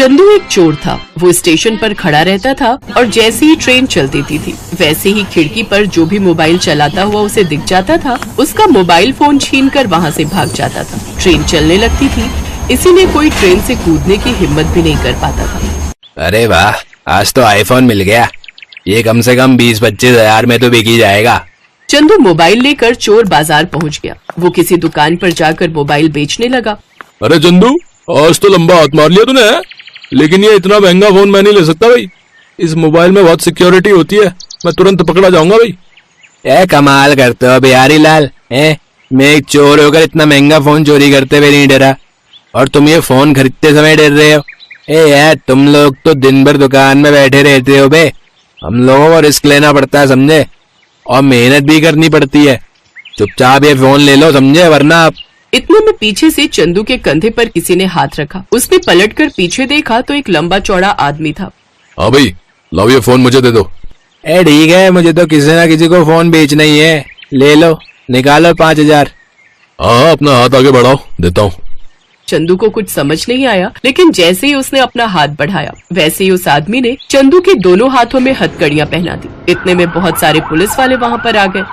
चंदू एक चोर था। वो स्टेशन पर खड़ा रहता था और जैसे ही ट्रेन चल देती थी वैसे ही खिड़की पर जो भी मोबाइल चलाता हुआ उसे दिख जाता था उसका मोबाइल फोन छीनकर वहाँ से भाग जाता था। ट्रेन चलने लगती थी, इसीलिए कोई ट्रेन से कूदने की हिम्मत भी नहीं कर पाता था। अरे वाह, आज तो आईफोन मिल गया। ये कम से कम 20-25 हजार में तो बिक ही जाएगा। चंदू मोबाइल लेकर चोर बाजार पहुँच गया। वो किसी दुकान पर जाकर मोबाइल बेचने लगा। अरे चंदू, आज तो लंबा हाथ मार लिया तूने, लेकिन ये इतना महंगा फोन मैं नहीं ले सकता भाई। इस मोबाइल में बहुत सिक्योरिटी होती है, मैं तुरंत पकड़ा जाऊंगा भाई। ए कमाल करते हो बिहारी लाल। मैं एक चोर होकर इतना महंगा फोन चोरी करते हुए नहीं डरा, और तुम ये फोन खरीदते समय डर रहे हो। यार तुम लोग तो दिन भर दुकान में बैठे रहते हो बे। हम लोगों को रिस्क लेना पड़ता है समझे, और मेहनत भी करनी पड़ती है। चुपचाप ये फोन ले लो समझे, वरना आप। इतने में पीछे से चंदू के कंधे पर किसी ने हाथ रखा। उसने पलटकर पीछे देखा तो एक लंबा चौड़ा आदमी था। हाँ भाई, लाओ ये फोन मुझे दे दो। ठीक है, मुझे तो किसी ना किसी को फोन बेचना ही है। ले लो, निकालो 5000। हाँ, अपना हाथ आगे बढ़ाओ, देता हूँ। चंदू को कुछ समझ नहीं आया, लेकिन जैसे ही उसने अपना हाथ बढ़ाया वैसे ही उस आदमी ने चंदू के दोनों हाथों में हथकड़ियां पहना दी। इतने में बहुत सारे पुलिस वाले वहाँ पर आ गए।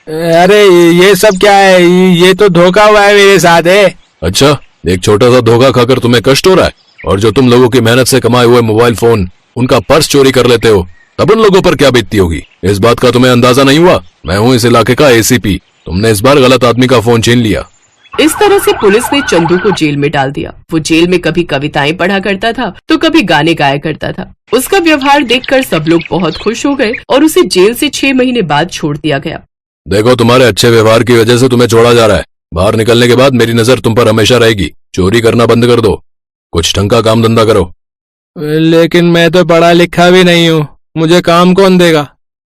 अरे ये सब क्या है? ये तो धोखा हुआ है मेरे साथ है। अच्छा, एक छोटा सा धोखा खाकर तुम्हें कष्ट हो रहा है, और जो तुम लोगों की मेहनत से कमाए हुए मोबाइल फोन, उनका पर्स चोरी कर लेते हो, तब उन लोगों पर क्या बीतती होगी। इस बात का तुम्हें अंदाजा नहीं हुआ? मैं हूँ इस इलाके का एसीपी। तुमने इस बार गलत आदमी का फोन छीन लिया। इस तरह से पुलिस ने चंदू को जेल में डाल दिया। वो जेल में कभी कविताएं पढ़ा करता था तो कभी गाने गाया करता था। उसका व्यवहार देखकर सब लोग बहुत खुश हो गए और उसे जेल से 6 महीने बाद छोड़ दिया गया। देखो, तुम्हारे अच्छे व्यवहार की वजह से तुम्हें छोड़ा जा रहा है। बाहर निकलने के बाद मेरी नजर तुम पर हमेशा रहेगी। चोरी करना बंद कर दो, कुछ ढंग का काम धंधा करो। लेकिन मैं तो पढ़ा लिखा भी नहीं हूँ, मुझे काम कौन देगा?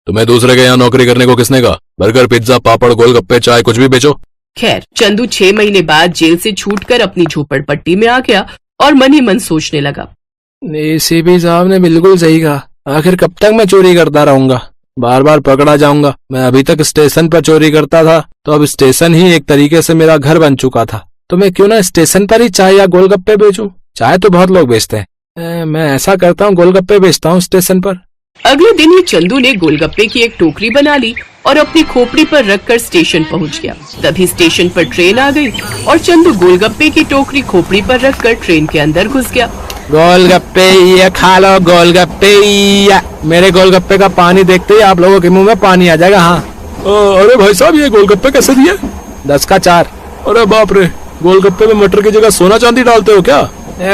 तुम्हें दूसरे के यहाँ नौकरी करने को किसने कहा? बर्गर, पिज्जा, पापड़, गोलगप्पे, चाय, कुछ भी बेचो। खैर, चंदू 6 महीने बाद जेल से छूटकर अपनी झोपड़पट्टी में आ गया और मन ही मन सोचने लगा। एसीपी साहब ने बिल्कुल सही कहा। आखिर कब तक मैं चोरी करता रहूंगा? बार बार पकड़ा जाऊंगा। मैं अभी तक स्टेशन पर चोरी करता था, तो अब स्टेशन ही एक तरीके से मेरा घर बन चुका था। तो मैं क्यों ना स्टेशन पर ही चाय या गोलगप्पे बेचूं? चाय तो बहुत लोग बेचते हैं, मैं ऐसा करता हूँ, गोलगप्पे बेचता हूँ स्टेशन पर। अगले दिन ही चंदू ने गोलगप्पे की एक टोकरी बना ली और अपनी खोपड़ी पर रखकर स्टेशन पहुंच गया। तभी स्टेशन पर ट्रेन आ गई और चंदू गोलगप्पे की टोकरी खोपड़ी पर रखकर ट्रेन के अंदर घुस गया। गोलगप्पे ये खा लो, गोलगप्पे या। मेरे गोलगप्पे का पानी देखते ही आप लोगों के मुंह में पानी आ जाएगा। हाँ। अरे भाई साहब, ये गोलगप्पे कैसे दिए? 10 का 4। अरे बाप रे, गोलगप्पे में मटर की जगह सोना चांदी डालते हो क्या?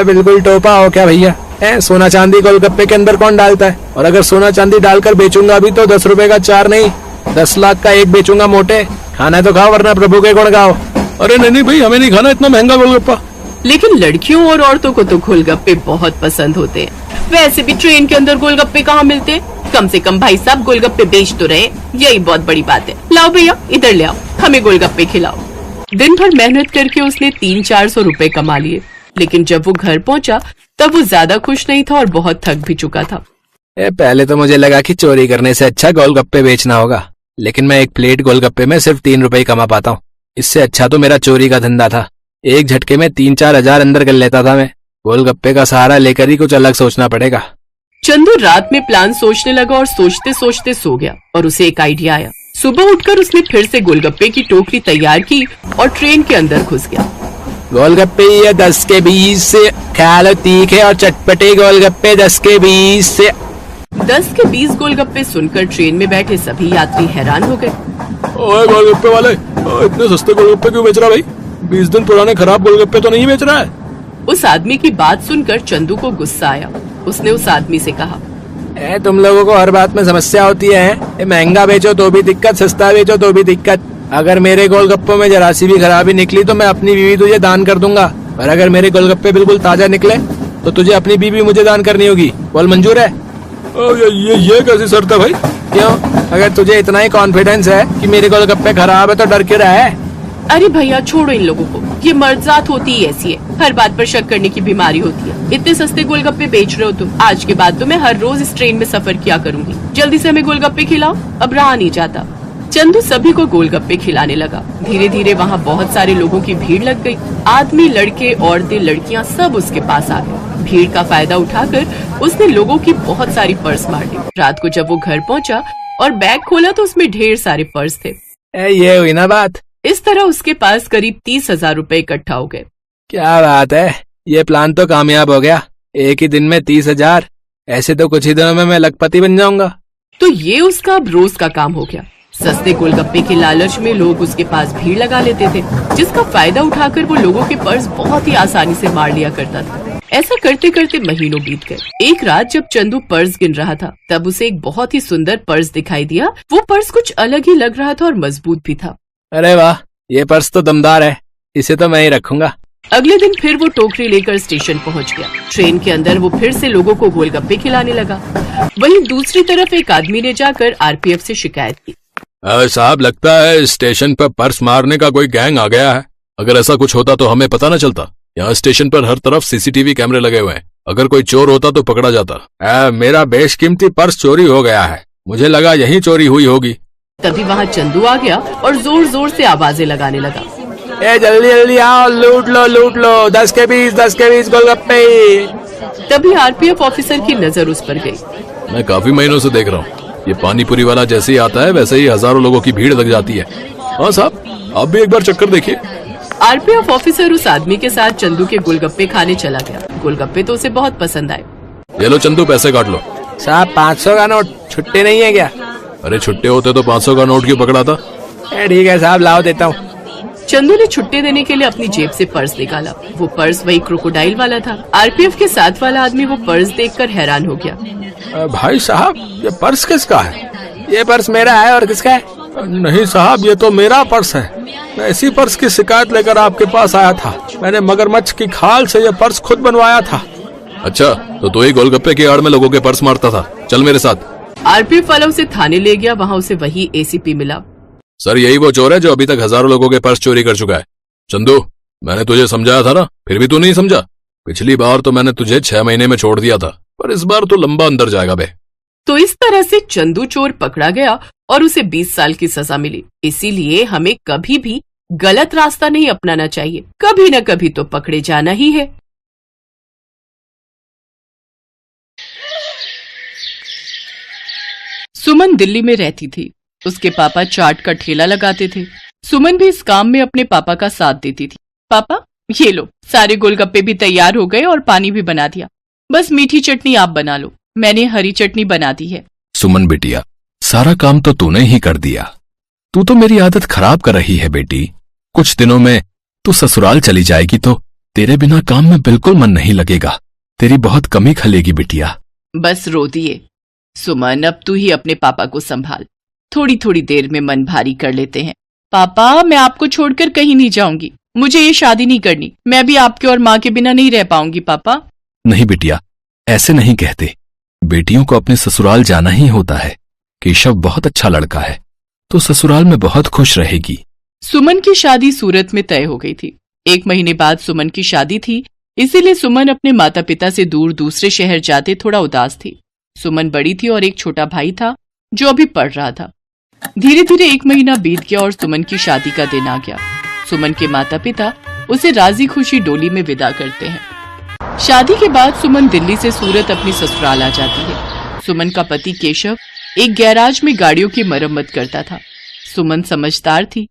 बिल्कुल टोपा हो क्या भैया? सोना चांदी गोलगप्पे के अंदर कौन डालता है? और अगर सोना चांदी डालकर बेचूंगा अभी तो 10 रुपए का 4 नहीं, 10 लाख का 1 बेचूंगा मोटे। खाना तो खाओ, वरना प्रभु के गुण गाओ। अरे नहीं भाई, हमें नहीं खाना इतना महंगा गोलगप्पा। लेकिन लड़कियों और औरतों को तो गोलगप्पे बहुत पसंद होते हैं। वैसे भी ट्रेन के अंदर गोलगप्पे कहाँ मिलते हैं? कम से कम भाई साहब गोलगप्पे बेच तो रहे, यही बहुत बड़ी बात है। लाओ भैया, इधर ले आओ, हमें गोलगप्पे खिलाओ। दिन भर मेहनत करके उसने 300-400 रुपए कमा लिए, लेकिन जब वो घर पहुंचा तब वो ज्यादा खुश नहीं था और बहुत थक भी चुका था। पहले तो मुझे लगा कि चोरी करने से अच्छा गोलगप्पे बेचना होगा, लेकिन मैं एक प्लेट गोलगप्पे में सिर्फ 3 रुपए कमा पाता हूँ। इससे अच्छा तो मेरा चोरी का धंधा था। एक झटके में 3-4 हजार अंदर कर लेता था मैं। गोलगप्पे का सहारा लेकर ही कुछ अलग सोचना पड़ेगा। चंदू रात में प्लान सोचने लगा और सोचते सोचते सो गया और उसे एक आइडिया आया। सुबह उठकर उसने फिर से गोलगप्पे की टोकरी तैयार की और ट्रेन के अंदर घुस गया। गोलगप्पे ये 10 के 20 से, खा लो तीखे और चटपटे गोलगप्पे 10 के 20 से। 10 के 20 गोलगप्पे सुनकर ट्रेन में बैठे सभी यात्री हैरान हो गए। ओए गोलगप्पे वाले, इतने सस्ते गोलगप्पे क्यों बेच रहा भाई? 20 दिन पुराने खराब गोलगप्पे तो नहीं बेच रहा है? उस आदमी की बात सुनकर चंदू को गुस्सा आया। उसने उस आदमी से कहा, तुम लोगों को हर बात में समस्या होती है। महंगा बेचो तो भी दिक्कत, सस्ता बेचो तो भी दिक्कत। अगर मेरे गोलगप्पों में जरा सी भी खराबी निकली तो मैं अपनी बीवी तुझे दान कर दूंगा, और अगर मेरे गोलगप्पे बिल्कुल ताजा निकले तो तुझे अपनी बीवी मुझे दान करनी होगी। बोल मंजूर है? ये कैसी शर्त है भाई? क्यों? अगर तुझे इतना ही कॉन्फिडेंस है कि मेरे गोलगप्पे खराब है तो डर क्यों रहा है? अरे भैया छोड़ो इन लोगों को, ये मर्दजात होती ही ऐसी है, हर बात पर शक करने की बीमारी होती है। इतने सस्ते गोलगप्पे बेच रहे हो तुम, आज के बाद तो मैं हर रोज इस ट्रेन में सफर किया करूंगी। जल्दी से हमें गोलगप्पे खिलाओ, अब रहा नहीं जाता। चंदू सभी को गोलगप्पे खिलाने लगा। धीरे धीरे वहाँ बहुत सारे लोगों की भीड़ लग गई। आदमी, लड़के, औरतें, लड़कियाँ सब उसके पास आ गए। भीड़ का फायदा उठाकर उसने लोगों की बहुत सारी पर्स मार ली। रात को जब वो घर पहुंचा और बैग खोला तो उसमें ढेर सारे पर्स थे। ये हुई ना बात। इस तरह उसके पास करीब 30,000 रुपए इकट्ठा हो गए। क्या बात है, ये प्लान तो कामयाब हो गया। एक ही दिन में 30,000। ऐसे तो कुछ ही दिनों में मैं लखपति बन जाऊंगा। तो ये उसका अब रोज का काम हो गया। सस्ते गोलगप्पे के लालच में लोग उसके पास भीड़ लगा लेते थे, जिसका फायदा उठाकर वो लोगों के पर्स बहुत ही आसानी से मार लिया करता था। ऐसा करते करते महीनों बीत गए। एक रात जब चंदू पर्स गिन रहा था, तब उसे एक बहुत ही सुंदर पर्स दिखाई दिया। वो पर्स कुछ अलग ही लग रहा था और मजबूत भी था। अरे वाह, ये पर्स तो दमदार है, इसे तो मैं ही रखूंगा। अगले दिन फिर वो टोकरी लेकर स्टेशन पहुंच गया। ट्रेन के अंदर वो फिर से लोगों को गोलगप्पे खिलाने लगा। वहीं दूसरी तरफ एक आदमी ने जाकर आरपीएफ से शिकायत की। साहब, लगता है स्टेशन पर पर्स मारने का कोई गैंग आ गया है। अगर ऐसा कुछ होता तो हमें पता न चलता। यहाँ स्टेशन पर हर तरफ सीसीटीवी कैमरे लगे हुए हैं। अगर कोई चोर होता तो पकड़ा जाता। मेरा बेशकीमती पर्स चोरी हो गया है, मुझे लगा यही चोरी हुई होगी। तभी वहाँ चंदू आ गया और जोर जोर से आवाजें लगाने लगा। जल्दी जल्दी आओ, लूट लो 10 के 20 गोलगप्पे। तभी आरपीएफ ऑफिसर की नजर उस पर गई। मैं काफी महीनों से देख रहा हूँ, ये पानीपुरी वाला जैसे ही आता है वैसे ही हजारों लोगों की भीड़ लग जाती है। हाँ साहब, आप भी एक बार चक्कर देखिए। आरपीएफ ऑफिसर उस आदमी के साथ चंदू के गोलगप्पे खाने चला गया। गोलगप्पे तो उसे बहुत पसंद आए। ये लो चंदू, पैसे काट लो। साहब 500 का नोट छुट्टे नहीं है क्या? अरे छुट्टे होते तो 500 का नोट क्यों पकड़ा था? ठीक है साहब, लाओ देता हूँ। चंदू ने छुट्टे देने के लिए अपनी जेब से पर्स निकाला। वो पर्स वही क्रोकोडाइल वाला था। आरपीएफ के साथ वाला आदमी वो पर्स देखकर हैरान हो गया। भाई साहब, ये पर्स किसका है? ये पर्स मेरा है, और किसका है? नहीं साहब, ये तो मेरा पर्स है। मैं इसी पर्स की शिकायत लेकर आपके पास आया था। मैंने मगरमच्छ की खाल से ये पर्स खुद बनवाया था। अच्छा, तो तू ही गोलगप्पे की आड़ में लोगों के पर्स मारता था। चल मेरे साथ। आरपीएफ वाला उसे थाने ले गया। वहाँ उसे वही एसीपी मिला। सर, यही वो चोर है जो अभी तक हजारों लोगों के पर्स चोरी कर चुका है। चंदू, मैंने तुझे समझाया था ना, फिर भी तू नहीं समझा। पिछली बार तो मैंने तुझे 6 महीने में छोड़ दिया था, पर इस बार तो लंबा अंदर जाएगा बे। तो इस तरह से चंदू चोर पकड़ा गया और उसे 20 साल की सजा मिली। इसीलिए हमें कभी भी गलत रास्ता नहीं अपनाना चाहिए। कभी न कभी तो पकड़े जाना ही है। सुमन दिल्ली में रहती थी। उसके पापा चाट का ठेला लगाते थे। सुमन भी इस काम में अपने पापा का साथ देती थी। पापा, ये लो, सारे गोलगप्पे भी तैयार हो गए और पानी भी बना दिया। बस मीठी चटनी आप बना लो, मैंने हरी चटनी बना दी है। सुमन बिटिया, सारा काम तो तूने ही कर दिया। तू तो मेरी आदत खराब कर रही है बेटी। कुछ दिनों में तू ससुराल चली जाएगी तो तेरे बिना काम में बिल्कुल मन नहीं लगेगा। तेरी बहुत कमी खलेगी बिटिया। बस रो दिए। सुमन, अब तू ही अपने पापा को संभाल। थोड़ी थोड़ी देर में मन भारी कर लेते हैं। पापा, मैं आपको छोड़कर कहीं नहीं जाऊंगी। मुझे ये शादी नहीं करनी। मैं भी आपके और माँ के बिना नहीं रह पाऊंगी। पापा। नहीं बिटिया, ऐसे नहीं कहते। बेटियों को अपने ससुराल जाना ही होता है। केशव बहुत अच्छा लड़का है, तो ससुराल में बहुत खुश रहेगी। सुमन की शादी सूरत में तय हो गई थी। 1 महीने बाद सुमन की शादी थी, इसीलिए सुमन अपने माता पिता से दूर दूसरे शहर जाते थोड़ा उदास थी। सुमन बड़ी थी और एक छोटा भाई था जो अभी पढ़ रहा था। धीरे धीरे 1 महीना बीत गया और सुमन की शादी का दिन आ गया। सुमन के माता पिता उसे राजी खुशी डोली में विदा करते हैं। शादी के बाद सुमन दिल्ली से सूरत अपनी ससुराल आ जाती है। सुमन का पति केशव एक गैराज में गाड़ियों की मरम्मत करता था। सुमन समझदार थी।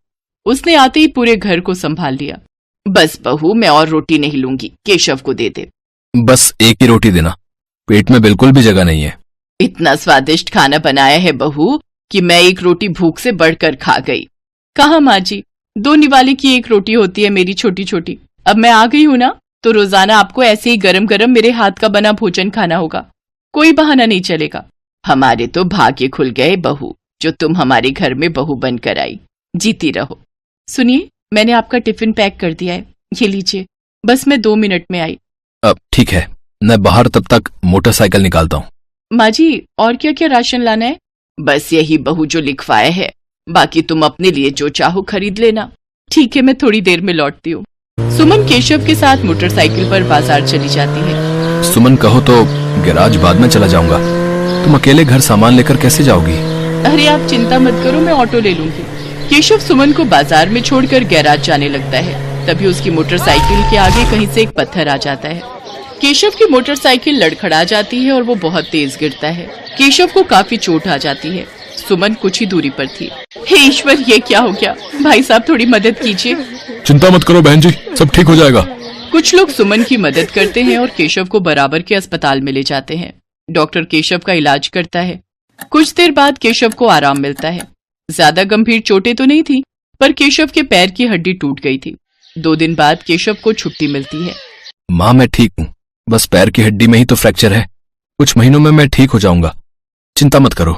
उसने आते ही पूरे घर को संभाल लिया। बस बहू, मैं और रोटी नहीं लूंगी, केशव को दे दे। बस एक ही रोटी देना, पेट में बिल्कुल भी जगह नहीं है। इतना स्वादिष्ट खाना बनाया है बहू कि मैं एक रोटी भूख से बढ़कर खा गई। कहा माँ जी, 2 निवाले की 1 रोटी होती है मेरी छोटी छोटी। अब मैं आ गई हूँ ना, तो रोजाना आपको ऐसे ही गरम गरम मेरे हाथ का बना भोजन खाना होगा। कोई बहाना नहीं चलेगा। हमारे तो भाग्य खुल गए बहू, जो तुम हमारे घर में बहू बनकर आई। जीती रहो। सुनिए, मैंने आपका टिफिन पैक कर दिया है, ये लीजिए। बस मैं 2 मिनट में आई। अब ठीक है, मैं बाहर तब तक मोटरसाइकिल निकालता हूँ। माँ जी, और क्या क्या राशन लाना है? बस यही बहू जो लिखवाए है, बाकी तुम अपने लिए जो चाहो खरीद लेना। ठीक है, मैं थोड़ी देर में लौटती हूँ। सुमन केशव के साथ मोटरसाइकिल पर बाजार चली जाती है। सुमन, कहो तो गैराज बाद में चला जाऊंगा। तुम अकेले घर सामान लेकर कैसे जाओगी? अरे आप चिंता मत करो, मैं ऑटो ले लूंगी। केशव सुमन को बाजार में छोड़कर गैराज जाने लगता है। तभी उसकी मोटरसाइकिल के आगे कहीं से एक पत्थर आ जाता है। केशव की मोटरसाइकिल लड़खड़ा जाती है और वो बहुत तेज गिरता है। केशव को काफी चोट आ जाती है। सुमन कुछ ही दूरी पर थी। हे ईश्वर, ये क्या हो गया? भाई साहब थोड़ी मदद कीजिए। चिंता मत करो बहन जी, सब ठीक हो जाएगा। कुछ लोग सुमन की मदद करते हैं और केशव को बराबर के अस्पताल में ले जाते हैं। डॉक्टर केशव का इलाज करता है। कुछ देर बाद केशव को आराम मिलता है। ज्यादा गंभीर चोटें तो नहीं थी, पर केशव के पैर की हड्डी टूट गई थी। 2 दिन बाद केशव को छुट्टी मिलती है। माँ, मैं ठीक हूँ, बस पैर की हड्डी में ही तो फ्रैक्चर है। कुछ महीनों में मैं ठीक हो जाऊंगा, चिंता मत करो।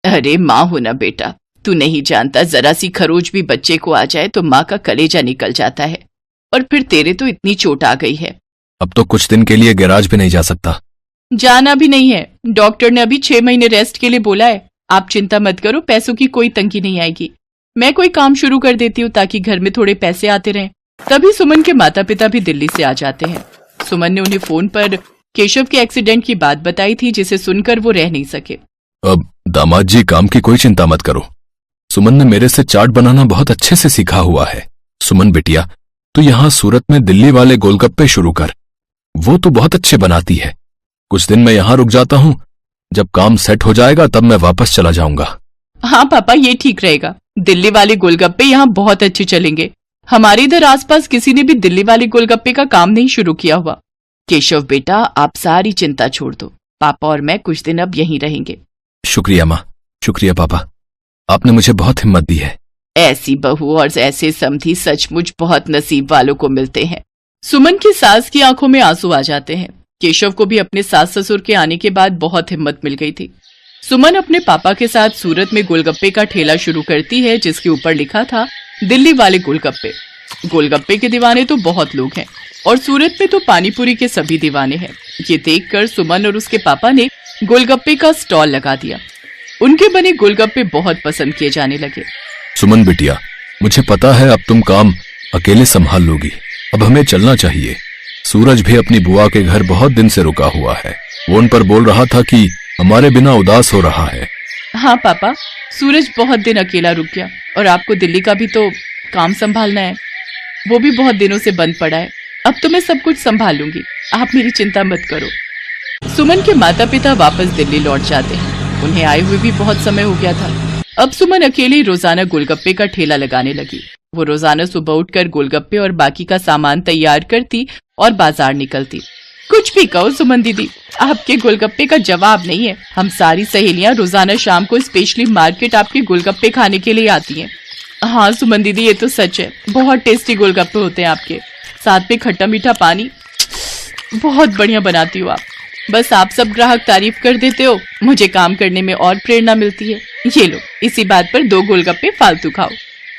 अरे माँ हो ना बेटा, तू नहीं जानता, जरा सी खरोच भी बच्चे को आ जाए तो माँ का कलेजा निकल जाता है। और फिर तेरे तो इतनी चोट आ गई है। अब तो कुछ दिन के लिए गैराज भी नहीं जा सकता। जाना भी नहीं है, डॉक्टर ने अभी 6 महीने रेस्ट के लिए बोला है। आप चिंता मत करो, पैसों की कोई तंगी नहीं आएगी। मैं कोई काम शुरू कर देती हूँ ताकि घर में थोड़े पैसे आते रहें। तभी सुमन के माता पिता भी दिल्ली से आ जाते हैं। सुमन ने उन्हें फोन पर केशव के एक्सीडेंट की बात बताई थी, जिसे सुनकर वो रह नहीं सके। अब दामाद जी, काम की कोई चिंता मत करो। सुमन ने मेरे से चाट बनाना बहुत अच्छे से सीखा हुआ है। सुमन बिटिया, तू यहाँ सूरत में दिल्ली वाले गोलगप्पे शुरू कर, वो तो बहुत अच्छे बनाती है। कुछ दिन मैं यहाँ रुक जाता हूँ, जब काम सेट हो जाएगा तब मैं वापस चला जाऊंगा। हाँ पापा, ये ठीक रहेगा। दिल्ली वाले गोलगप्पे यहाँ बहुत अच्छे चलेंगे। हमारे इधर आसपास किसी ने भी दिल्ली वाले गोलगप्पे का काम नहीं शुरू किया हुआ। केशव बेटा, आप सारी चिंता छोड़ दो, पापा और मैं कुछ दिन अब यहीं रहेंगे। शुक्रिया माँ, शुक्रिया पापा, आपने मुझे बहुत हिम्मत दी है। ऐसी बहू और ऐसे समधी सचमुच बहुत नसीब वालों को मिलते हैं। सुमन की सास की आंखों में आंसू आ जाते हैं। केशव को भी अपने सास ससुर के आने के बाद बहुत हिम्मत मिल गई थी। सुमन अपने पापा के साथ सूरत में गोलगप्पे का ठेला शुरू करती है, जिसके ऊपर लिखा था दिल्ली वाले गोलगप्पे। गोलगप्पे के दीवाने तो बहुत लोग हैं और सूरत में तो पानीपुरी के सभी दीवाने हैं। ये देखकर सुमन और उसके पापा ने गोलगप्पे का स्टॉल लगा दिया। उनके बने गोलगप्पे बहुत पसंद किए जाने लगे। सुमन बिटिया, मुझे पता है अब तुम काम अकेले संभाल लोगी। अब हमें चलना चाहिए। सूरज भी अपनी बुआ के घर बहुत दिन से रुका हुआ है। वो उन पर बोल रहा था कि हमारे बिना उदास हो रहा है। हाँ पापा, सूरज बहुत दिन अकेला रुक गया और आपको दिल्ली का भी तो काम संभालना है। वो भी बहुत दिनों से बंद पड़ा है। अब तो मैं सब कुछ संभाल लूंगी, आप मेरी चिंता मत करो। सुमन के माता पिता वापस दिल्ली लौट जाते हैं। उन्हें आए हुए भी बहुत समय हो गया था। अब सुमन अकेले रोजाना गोलगप्पे का ठेला लगाने लगी। वो रोजाना सुबह उठकर गोलगप्पे और बाकी का सामान तैयार करती और बाजार निकलती। कुछ भी कहो सुमन दीदी, आपके गोलगप्पे का जवाब नहीं है। हम सारी सहेलियां रोजाना शाम को स्पेशली मार्केट आपके गोलगप्पे खाने के लिए आती हैं। हाँ सुमन दीदी, ये तो सच है, बहुत टेस्टी गोलगप्पे होते हैं आपके, साथ में खट्टा मीठा पानी, बहुत बढ़िया बनाती हो आप। बस आप सब ग्राहक तारीफ कर देते हो, मुझे काम करने में और प्रेरणा मिलती है। ये लो, इसी बात पर 2 गोलगप्पे फालतू खाओ।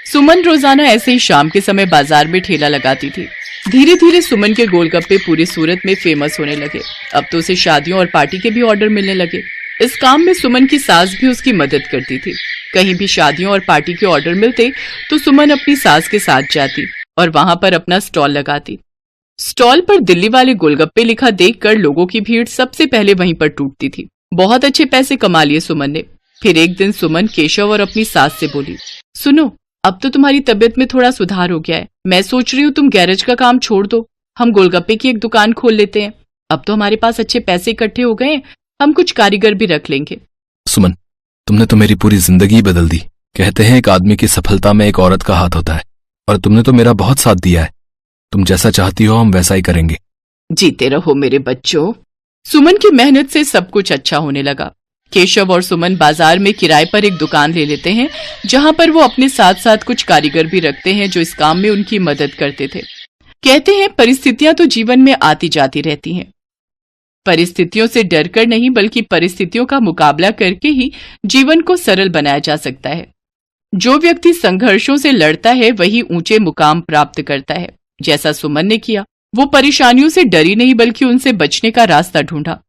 सुमन रोजाना ऐसे ही शाम के समय बाजार में ठेला लगाती थी। धीरे धीरे सुमन के गोलगप्पे पूरी सूरत में फेमस होने लगे। अब तो उसे शादियों और पार्टी के भी ऑर्डर मिलने लगे। इस काम में सुमन की सास भी उसकी मदद करती थी। कहीं भी शादियों और पार्टी के ऑर्डर मिलते तो सुमन अपनी सास के साथ जाती और वहां पर अपना स्टॉल लगाती। स्टॉल पर दिल्ली वाले गोलगप्पे लिखा देखकर लोगों की भीड़ सबसे पहले वहीं पर टूटती थी। बहुत अच्छे पैसे कमा लिए सुमन ने। फिर एक दिन सुमन केशव और अपनी सास से बोली, सुनो, अब तो तुम्हारी तबीयत में थोड़ा सुधार हो गया है। मैं सोच रही हूँ तुम गैरेज का काम छोड़ दो, हम गोलगप्पे की एक दुकान खोल लेते हैं। अब तो हमारे पास अच्छे पैसे इकट्ठे हो गए, हम कुछ कारीगर भी रख लेंगे। सुमन, तुमने तो मेरी पूरी जिंदगी बदल दी। कहते हैं एक आदमी की सफलता में एक औरत का हाथ होता है, और तुमने तो मेरा बहुत साथ दिया है। तुम जैसा चाहती हो हम वैसा ही करेंगे। जीते रहो मेरे बच्चों। सुमन की मेहनत से सब कुछ अच्छा होने लगा। केशव और सुमन बाजार में किराए पर एक दुकान ले लेते हैं, जहां पर वो अपने साथ साथ कुछ कारीगर भी रखते हैं जो इस काम में उनकी मदद करते थे। कहते हैं परिस्थितियां तो जीवन में आती जाती रहती हैं। परिस्थितियों से डरकर नहीं, बल्कि परिस्थितियों का मुकाबला करके ही जीवन को सरल बनाया जा सकता है। जो व्यक्ति संघर्षों से लड़ता है वही ऊंचे मुकाम प्राप्त करता है, जैसा सुमन ने किया। वो परेशानियों से डरी नहीं, बल्कि उनसे बचने का रास्ता ढूंढा।